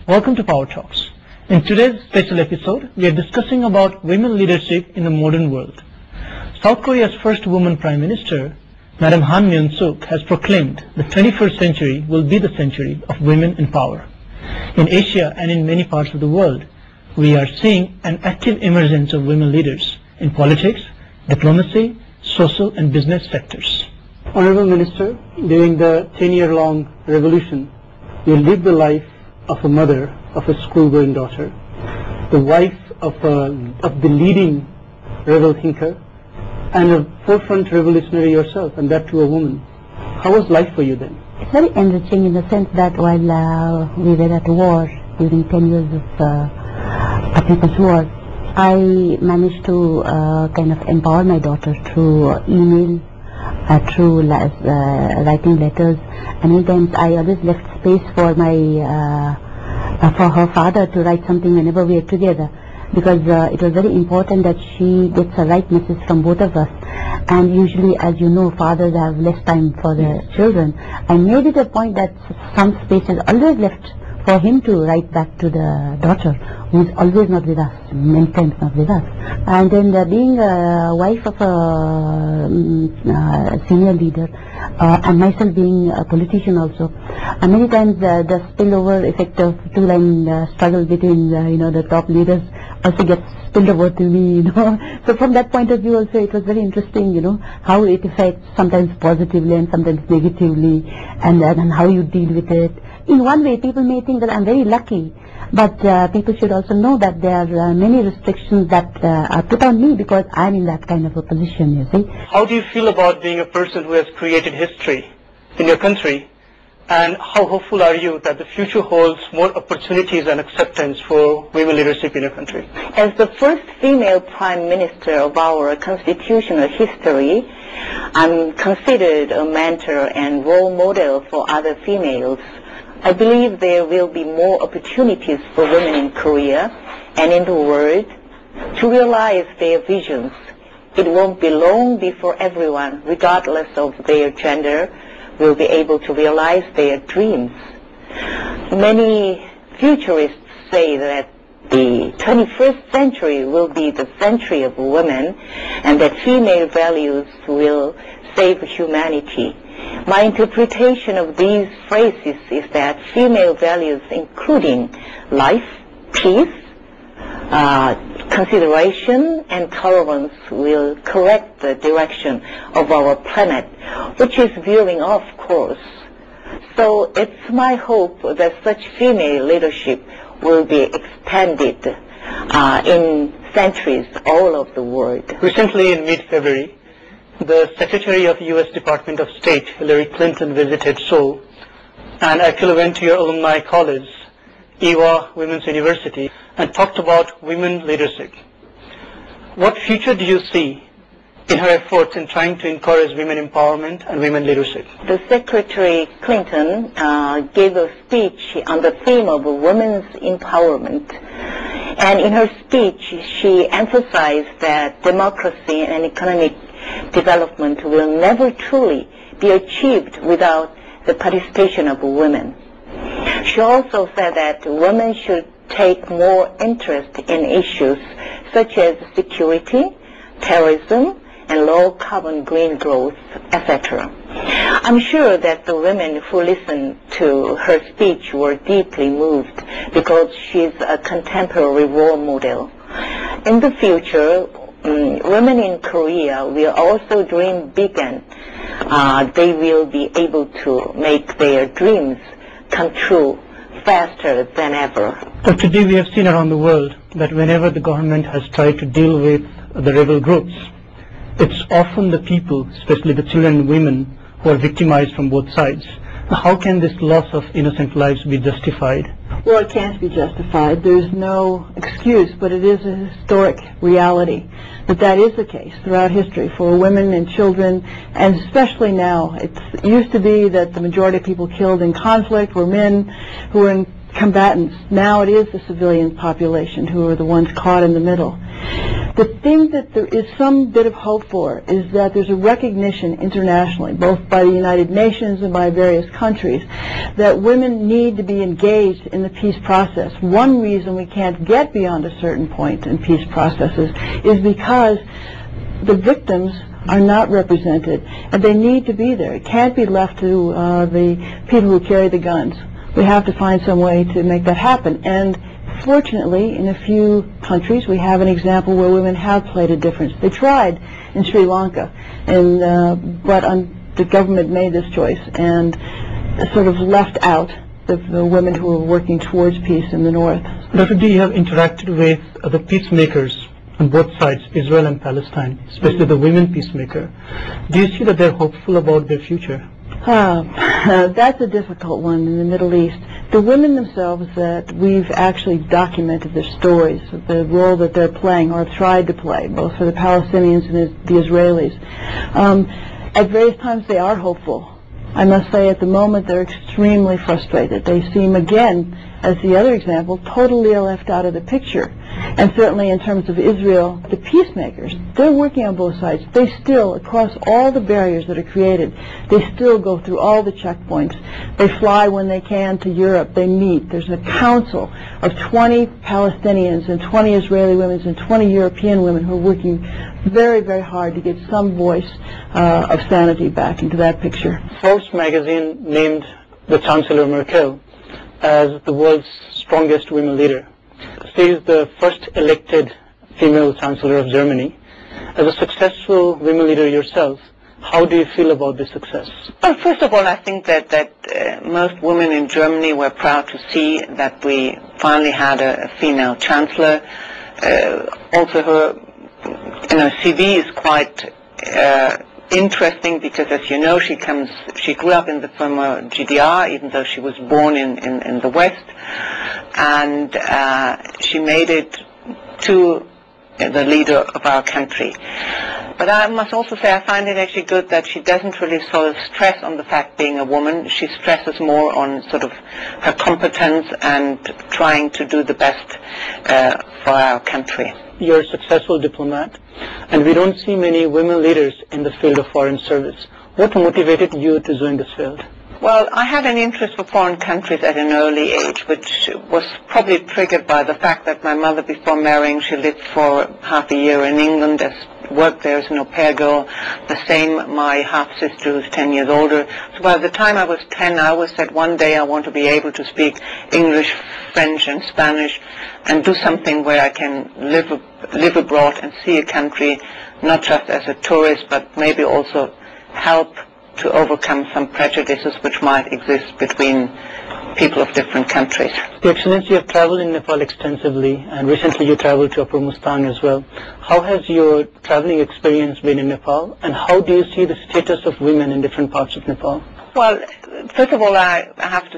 Welcome to Power Talks. In today's special episode, we are discussing about women leadership in the modern world. South Korea's first woman Prime Minister, Madam Han Myung-suk, has proclaimed the 21st century will be the century of women in power. In Asia and in many parts of the world, we are seeing an active emergence of women leaders in politics, diplomacy, social and business sectors. Honorable Minister, during the 10-year-long revolution, you lived the life of a mother of a school-going daughter, the wife of the leading rebel thinker, and a forefront revolutionary yourself, and that to a woman. How was life for you then? It's very enriching in the sense that while we were at war during 10 years of People's War, I managed to kind of empower my daughter through email, through writing letters, and many times I always left space for for her father to write something whenever we are together, because it was very important that she gets a right message from both of us. And usually, as you know, fathers have less time for their children. I made it a point that some space is always left for him to write back to the daughter, who is always not with us, many times not with us. And then being a wife of a senior leader, and myself being a politician also, many times the spillover effect of two-line struggle between the top leaders also gets spilled over to me, So from that point of view also it was very interesting, how it affects sometimes positively and sometimes negatively, and how you deal with it. In one way, people may think that I'm very lucky, but people should also know that there are many restrictions that are put on me because I'm in that kind of a position, you see. How do you feel about being a person who has created history in your country? And how hopeful are you that the future holds more opportunities and acceptance for women leadership in your country? As the first female Prime Minister of our constitutional history, I'm considered a mentor and role model for other females. I believe there will be more opportunities for women in Korea and in the world to realize their visions. It won't be long before everyone, regardless of their gender, will be able to realize their dreams. Many futurists say that the 21st century will be the century of women and that female values will save humanity. My interpretation of these phrases is that female values, including life, peace, consideration and tolerance, will correct the direction of our planet, which is veering off course. So it's my hope that such female leadership will be expanded in centuries all over the world. Recently, in mid-February, the Secretary of U.S. Department of State, Hillary Clinton, visited Seoul and actually went to your alumni college, Ewha Women's University, and talked about women leadership. What future do you see in her efforts in trying to encourage women empowerment and women leadership? The Secretary Clinton gave a speech on the theme of women's empowerment. And in her speech, she emphasized that democracy and economic development will never truly be achieved without the participation of women. She also said that women should take more interest in issues such as security, terrorism, and low-carbon green growth, etc. I'm sure that the women who listened to her speech were deeply moved because she's a contemporary role model. In the future, women in Korea will also dream big, and they will be able to make their dreams come true faster than ever. But today we have seen around the world that whenever the government has tried to deal with the rebel groups, it's often the people, especially the children and women, who are victimized from both sides. How can this loss of innocent lives be justified? Well, it can't be justified. There's no excuse, but it is a historic reality that is the case throughout history for women and children, and especially now. It used to be that the majority of people killed in conflict were men who were combatants. Now it is the civilian population who are the ones caught in the middle. The thing that there is some bit of hope for is that there's a recognition internationally, both by the United Nations and by various countries, that women need to be engaged in the peace process. One reason we can't get beyond a certain point in peace processes is because the victims are not represented, and they need to be there. It can't be left to the people who carry the guns. We have to find some way to make that happen. And fortunately, in a few countries, we have an example where women have played a difference. They tried in Sri Lanka, and but the government made this choice and sort of left out the women who were working towards peace in the north. Dr. D, you have interacted with the peacemakers on both sides, Israel and Palestine, especially the women peacemaker. Do you see that they're hopeful about their future? That's a difficult one in the Middle East. The women themselves that we've actually documented their stories, the role that they're playing or have tried to play, both for the Palestinians and the Israelis. At various times they are hopeful. I must say at the moment they're extremely frustrated. They seem, again, as the other example, totally left out of the picture. And certainly in terms of Israel, the peacemakers, they're working on both sides. They still, across all the barriers that are created, they still go through all the checkpoints. They fly when they can to Europe. They meet. There's a council of 20 Palestinians and 20 Israeli women and 20 European women who are working very, very hard to get some voice of sanity back into that picture. Forbes magazine named the Chancellor Merkel as the world's strongest women leader. She is the first elected female Chancellor of Germany. As a successful women leader yourself, how do you feel about this success? Well, first of all, I think that most women in Germany were proud to see that we finally had a female Chancellor. Also, her CV is quite interesting because, as you know, she grew up in the former GDR, even though she was born in the West, and she made it to the leader of our country. But I must also say I find it actually good that she doesn't really sort of stress on the fact being a woman. She stresses more on sort of her competence and trying to do the best for our country. You're a successful diplomat, and we don't see many women leaders in the field of foreign service. What motivated you to join this field? Well, I had an interest for foreign countries at an early age, which was probably triggered by the fact that my mother, before marrying, she lived for half a year in England, worked there as an au pair girl. The same, my half-sister, who's 10 years older. So by the time I was 10, I always said one day I want to be able to speak English, French, and Spanish, and do something where I can live abroad and see a country, not just as a tourist, but maybe also help to overcome some prejudices which might exist between people of different countries. Your Excellency, you have traveled in Nepal extensively, and recently you traveled to Upper Mustang as well. How has your traveling experience been in Nepal, and how do you see the status of women in different parts of Nepal? Well, first of all, I have to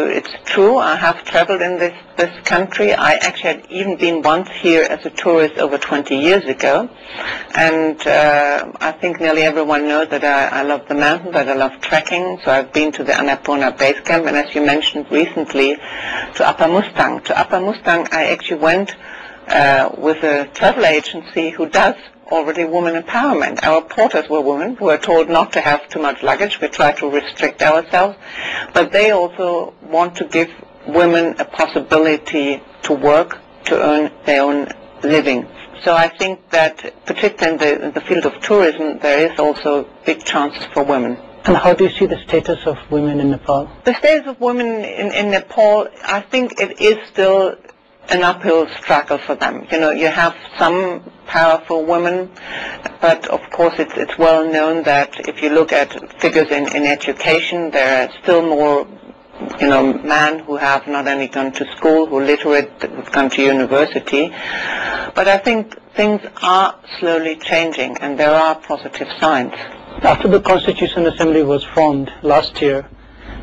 it's true, I have traveled in this country. I actually had even been once here as a tourist over 20 years ago. And I think nearly everyone knows that I love the mountains, that I love trekking. So I've been to the Annapurna base camp, and as you mentioned recently, to Upper Mustang. To Upper Mustang, I actually went with a travel agency who does already women empowerment. Our porters were women who were told not to have too much luggage. We try to restrict ourselves. But they also want to give women a possibility to work, to earn their own living. So I think that, particularly in the field of tourism, there is also big chances for women. And how do you see the status of women in Nepal? The status of women in Nepal, I think it is still an uphill struggle for them. You know, you have some powerful women, but of course it's well known that if you look at figures in education, there are still more, you know, men who have not only gone to school, who are literate, who've gone to university. But I think things are slowly changing, and there are positive signs. After the Constitutional Assembly was formed last year,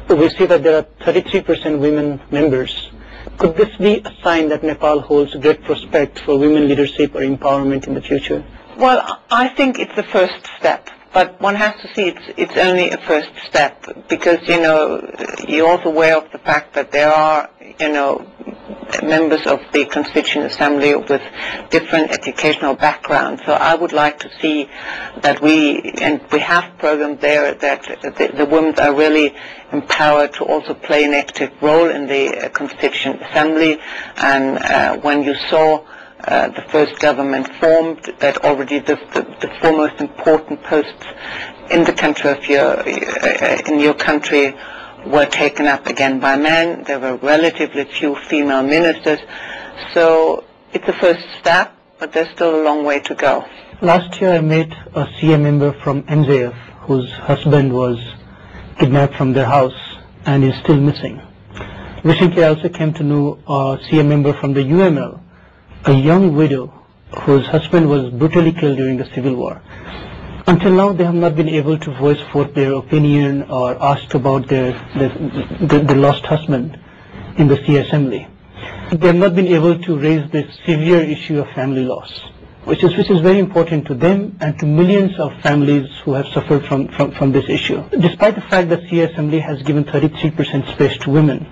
we see that there are 33% women members. Could this be a sign that Nepal holds great prospect for women leadership or empowerment in the future? Well, I think it's the first step, but one has to see it's only a first step, because, you know, you're also aware of the fact that there are members of the Constituent Assembly with different educational backgrounds. So I would like to see that we have programs there that the women are really empowered to also play an active role in the Constituent Assembly. And when you saw the first government formed, that already the four most important posts in the country of your country were taken up again by men. There were relatively few female ministers. So it's a first step, but there's still a long way to go. Last year I met a CA member from MJF whose husband was kidnapped from their house and is still missing. Recently I also came to know a CA member from the UML, a young widow whose husband was brutally killed during the Civil War. Until now, they have not been able to voice forth their opinion or ask about their lost husband in the CA Assembly. They have not been able to raise this severe issue of family loss, which is very important to them and to millions of families who have suffered from this issue. Despite the fact that CA Assembly has given 33% space to women,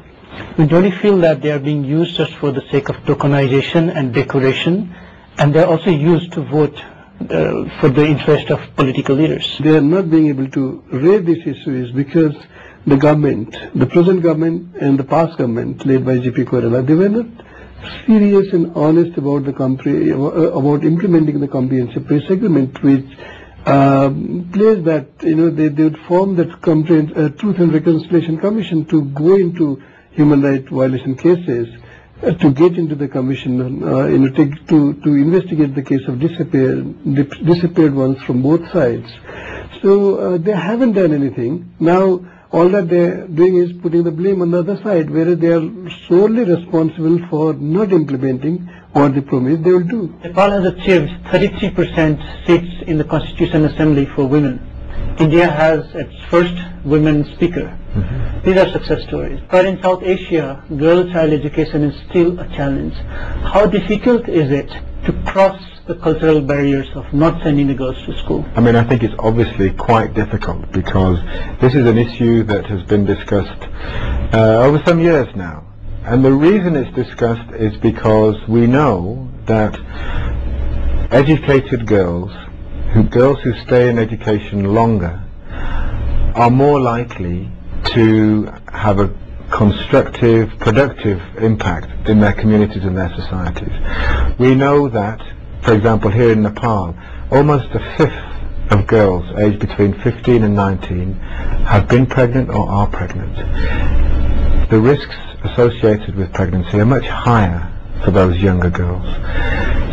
we don't feel that they are being used just for the sake of tokenization and decoration, and they are also used to vote for the interest of political leaders. They are not being able to raise this issue is because the government, the present government and the past government led by GP Koirala, they were not serious and honest about about implementing the comprehensive peace agreement, which place that they would form that Truth and Reconciliation Commission to go into human rights violation cases, to get into the commission, to investigate the case of disappeared ones from both sides. So they haven't done anything. Now all that they're doing is putting the blame on the other side, whereas they are solely responsible for not implementing what they promised they will do. Nepal has achieved 33% seats in the Constituent Assembly for women. India has its first women speaker. These are success stories. But in South Asia, girl child education is still a challenge. How difficult is it to cross the cultural barriers of not sending the girls to school? I mean, I think it's obviously quite difficult because this is an issue that has been discussed over some years now. And the reason it's discussed is because we know that educated girls who stay in education longer are more likely to have a constructive, productive impact in their communities and their societies. We know that, for example, here in Nepal, almost a fifth of girls aged between 15 and 19 have been pregnant or are pregnant. The risks associated with pregnancy are much higher for those younger girls.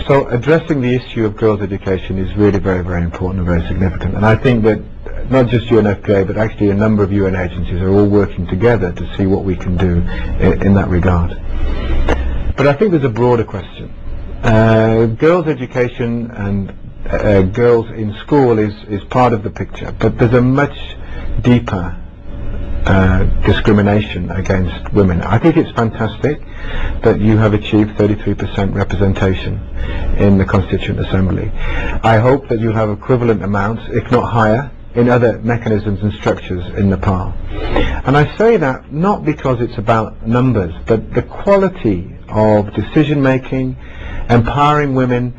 So addressing the issue of girls' education is really very, very important and very significant. And I think that not just UNFPA, but actually a number of UN agencies are all working together to see what we can do in that regard. But I think there's a broader question. Girls' education and girls in school is part of the picture, but there's a much deeper discrimination against women. I think it's fantastic that you have achieved 33% representation in the Constituent Assembly. I hope that you'll have equivalent amounts, if not higher, in other mechanisms and structures in Nepal. And I say that not because it's about numbers, but the quality of decision making, empowering women,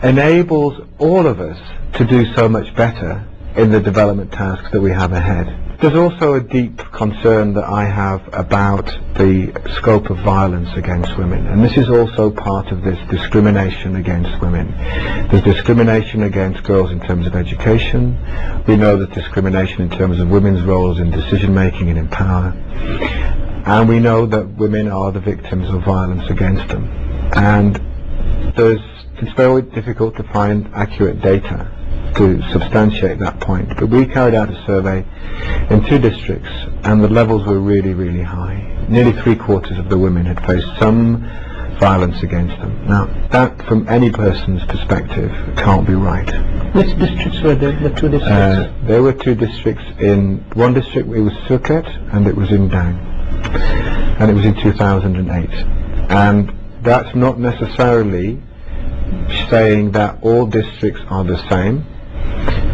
enables all of us to do so much better in the development tasks that we have ahead. There's also a deep concern that I have about the scope of violence against women, and this is also part of this discrimination against women. There's discrimination against girls in terms of education. We know there's discrimination in terms of women's roles in decision making and in power. And we know that women are the victims of violence against them. And it's very difficult to find accurate data to substantiate that point, but we carried out a survey in 2 districts and the levels were really, really high. Nearly 3/4 of the women had faced some violence against them. Now, that from any person's perspective can't be right. Which districts were there, the 2 districts? There were 2 districts. In one district it was Suket and it was in Dang, and it was in 2008. And that's not necessarily saying that all districts are the same,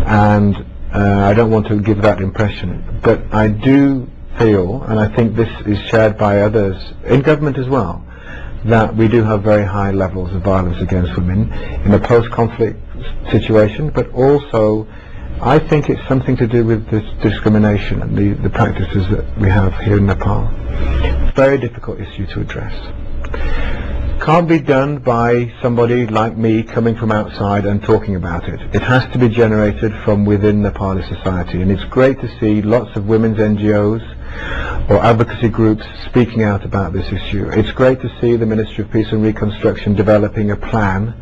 and I don't want to give that impression, but I do feel, and I think this is shared by others in government as well, that we do have very high levels of violence against women in a post-conflict situation, but also I think it's something to do with this discrimination and the practices that we have here in Nepal. Very difficult issue to address. Can't be done by somebody like me coming from outside and talking about it. It has to be generated from within Nepali society, and it's great to see lots of women's NGOs or advocacy groups speaking out about this issue. It's great to see the Ministry of Peace and Reconstruction developing a plan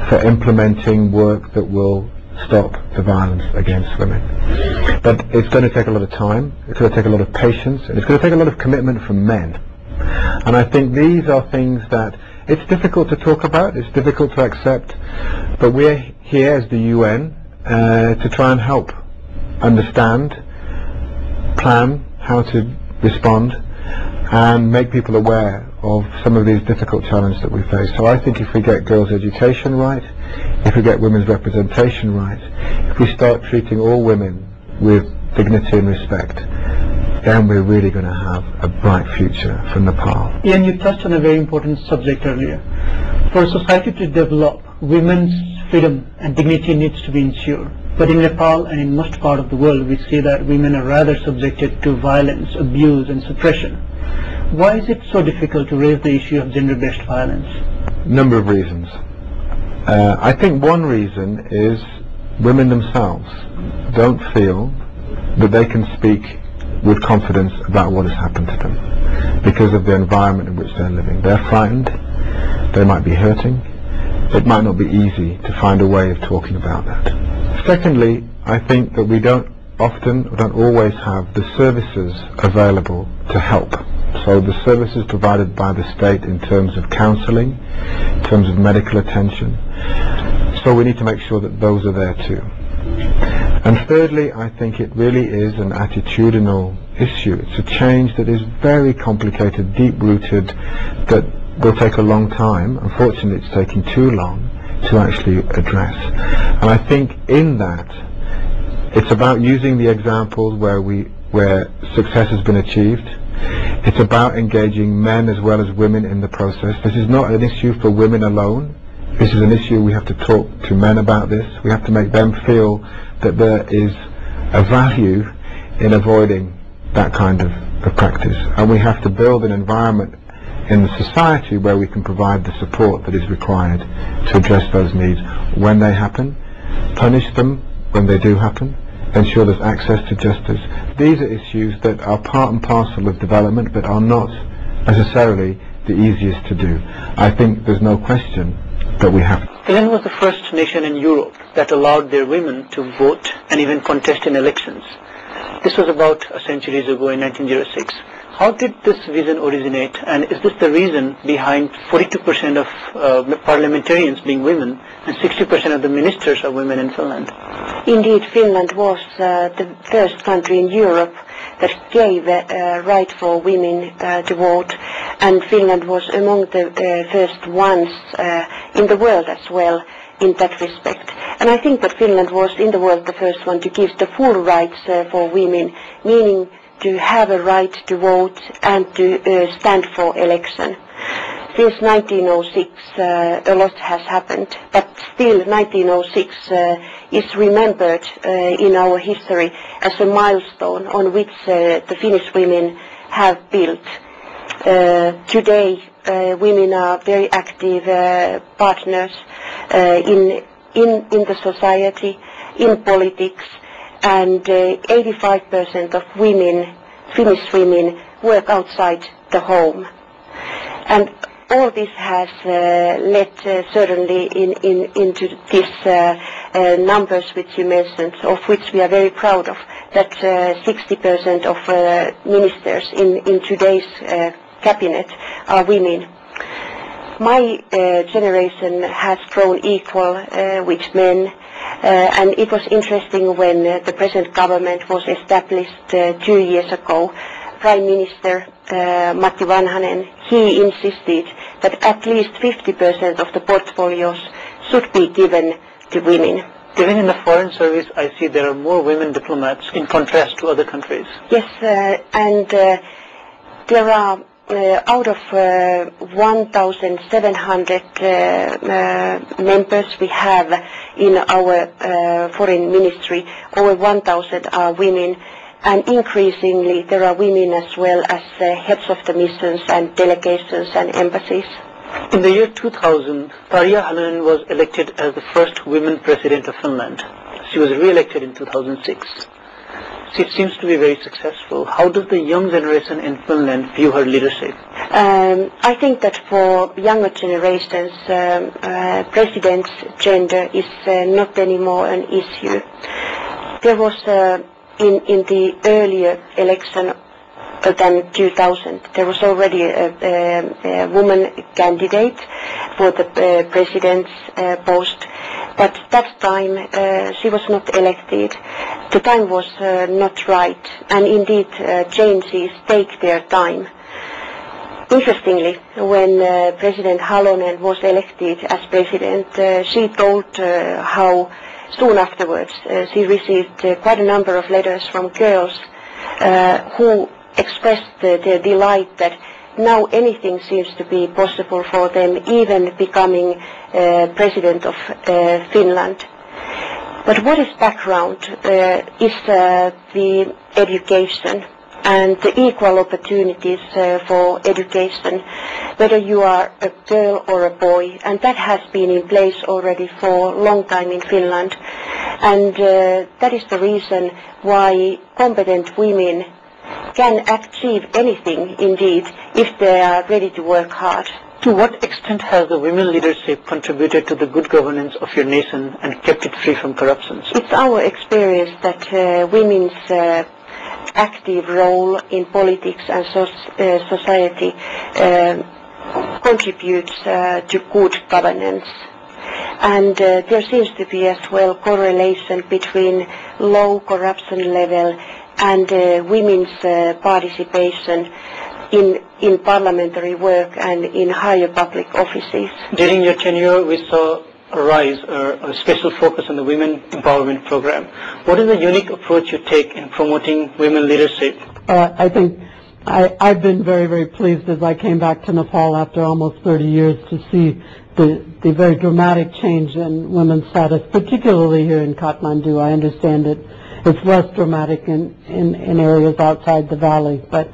for implementing work that will stop the violence against women. But it's going to take a lot of time, it's going to take a lot of patience, and it's going to take a lot of commitment from men. And I think these are things that it's difficult to talk about, it's difficult to accept, but we're here as the UN to try and help understand, plan how to respond, and make people aware of some of these difficult challenges that we face. So I think if we get girls' education right, if we get women's representation right, if we start treating all women with dignity and respect, then we're really going to have a bright future for Nepal. Ian, you touched on a very important subject earlier. For society to develop, women's freedom and dignity needs to be ensured. But in Nepal and in most part of the world, we see that women are rather subjected to violence, abuse and suppression. Why is it so difficult to raise the issue of gender-based violence? Number of reasons. I think one reason is women themselves don't feel that they can speak with confidence about what has happened to them because of the environment in which they're living. They're frightened, they might be hurting, it might not be easy to find a way of talking about that. Secondly, I think that we don't always have the services available to help. So the services provided by the state in terms of counselling, in terms of medical attention, so we need to make sure that those are there too. And thirdly, I think it really is an attitudinal issue. It's a change that is very complicated, deep-rooted, that will take a long time. Unfortunately, it's taking too long to actually address. And I think in that, it's about using the examples where success has been achieved. It's about engaging men as well as women in the process. This is not an issue for women alone. This is an issue we have to talk to men about this. We have to make them feel that there is a value in avoiding that kind of practice. And we have to build an environment in the society where we can provide the support that is required to address those needs when they happen, punish them when they do happen, ensure there's access to justice. These are issues that are part and parcel of development but are not necessarily the easiest to do. I think there's no question that we have. Finland was the first nation in Europe that allowed their women to vote and even contest in elections. This was about a century ago in 1906. How did this vision originate, and is this the reason behind 42% of parliamentarians being women and 60% of the ministers are women in Finland? Indeed, Finland was the first country in Europe that gave a right for women to vote, and Finland was among the first ones in the world as well in that respect. And I think that Finland was in the world the first one to give the full rights for women, meaning to have a right to vote and to stand for election. Since 1906 a lot has happened, but still 1906 is remembered in our history as a milestone on which the Finnish women have built. Today women are very active partners in the society, in politics, and 85% of women, Finnish women, work outside the home. And all this has led certainly into these numbers which you mentioned, of which we are very proud of, that 60% of ministers in today's cabinet are women. My generation has grown equal with men, and it was interesting when the present government was established 2 years ago. Prime Minister Matti Vanhanen, he insisted that at least 50% of the portfolios should be given to women. Even in the foreign service, I see there are more women diplomats in contrast to other countries. Yes, and there are out of 1,700 members we have in our foreign ministry, over 1,000 are women, and increasingly there are women as well as heads of the missions and delegations and embassies. In the year 2000, Tarja Halonen was elected as the first woman president of Finland. She was re-elected in 2006. She seems to be very successful. How does the young generation in Finland view her leadership? I think that for younger generations, president's gender is not anymore an issue. There was in the earlier election than 2000, there was already a woman candidate for the president's post, but that time she was not elected. The time was not right, and indeed changes take their time. Interestingly, when President Halonen was elected as president, she told how soon afterwards she received quite a number of letters from girls who expressed their delight that now anything seems to be possible for them, even becoming president of Finland. But what is background is the education and the equal opportunities for education, whether you are a girl or a boy, and that has been in place already for a long time in Finland. And that is the reason why competent women can achieve anything, indeed, if they are ready to work hard. To what extent has the women leadership contributed to the good governance of your nation and kept it free from corruption? It's our experience that women's active role in politics and society contributes to good governance. And there seems to be as well correlation between low corruption level and women's participation in parliamentary work and in higher public offices. During your tenure, we saw a rise, a special focus on the Women Empowerment Program. What is the unique approach you take in promoting women leadership? I think I've been very, very pleased as I came back to Nepal after almost 30 years to see the very dramatic change in women's status, particularly here in Kathmandu. I understand it's less dramatic in areas outside the valley, but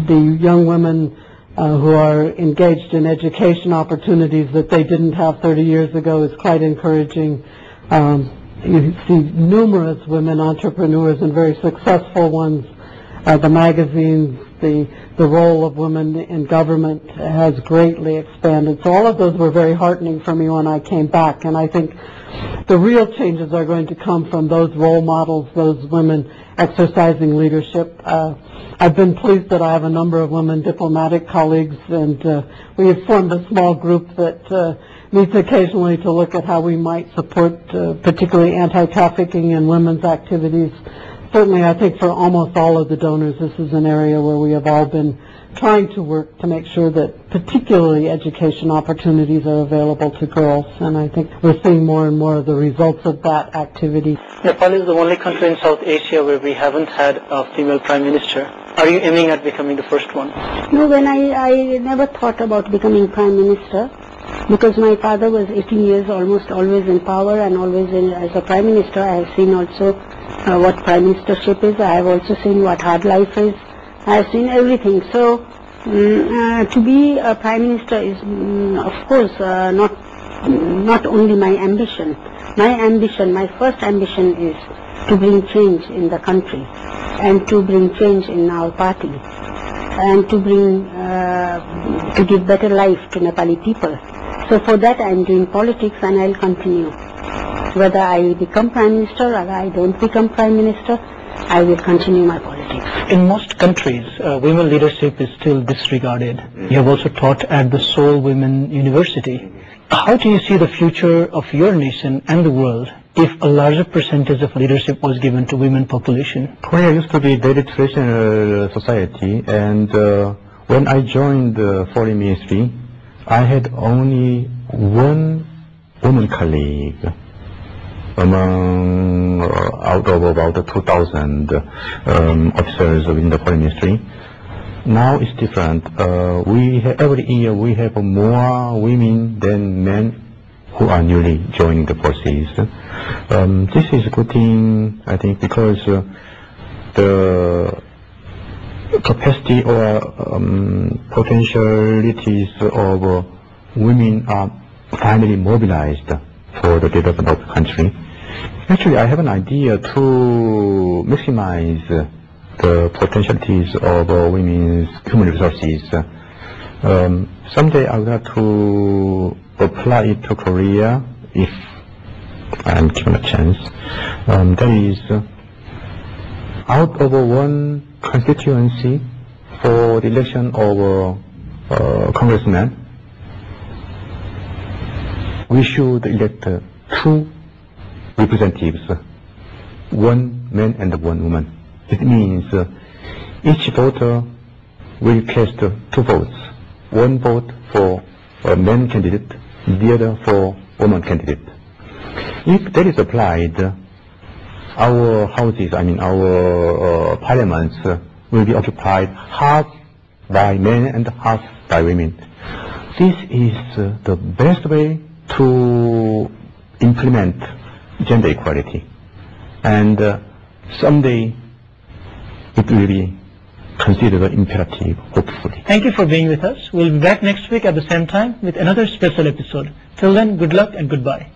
the young women who are engaged in education opportunities that they didn't have 30 years ago is quite encouraging. You see numerous women entrepreneurs and very successful ones. The magazines, the role of women in government has greatly expanded. So all of those were very heartening for me when I came back, and I think the real changes are going to come from those role models, those women exercising leadership. I've been pleased that I have a number of women diplomatic colleagues, and we have formed a small group that meets occasionally to look at how we might support particularly anti-trafficking and women's activities. Certainly, I think for almost all of the donors, this is an area where we have all been trying to work to make sure that particularly education opportunities are available to girls, and I think we're seeing more and more of the results of that activity. Nepal is the only country in South Asia where we haven't had a female prime minister. Are you aiming at becoming the first one? No, when I never thought about becoming prime minister, because my father was 18 years almost always in power and always as a prime minister. I have seen also what prime ministership is. I have also seen what hard life is. I have seen everything. So to be a prime minister is, of course, not only my ambition. My first ambition is to bring change in the country and to bring change in our party and to give better life to Nepali people. So for that I am doing politics, and I will continue. Whether I become prime minister or I don't become prime minister, I will continue my politics. In most countries, women leadership is still disregarded. You have also taught at the Seoul Women University. How do you see the future of your nation and the world if a larger percentage of leadership was given to women population? Korea used to be a very traditional society, and when I joined the foreign ministry, I had only one woman colleague. among out of about 2,000 officers in the foreign ministry. Now it's different. Every year we have more women than men who are newly joining the forces. This is a good thing, I think, because the capacity or potentialities of women are finally mobilized for the development of the country. Actually, I have an idea to maximize the potentialities of women's human resources. Someday I would have to apply it to Korea if I am given a chance. That is, out of one constituency for the election of congressman, we should elect 2 representatives, 1 man and 1 woman. It means each voter will cast 2 votes, 1 vote for a man candidate, the other for woman candidate. If that is applied, our houses, our parliaments will be occupied half by men and half by women. This is the best way to implement gender equality. And someday it will be considered imperative, hopefully. Thank you for being with us. We'll be back next week at the same time with another special episode. Till then, good luck and goodbye.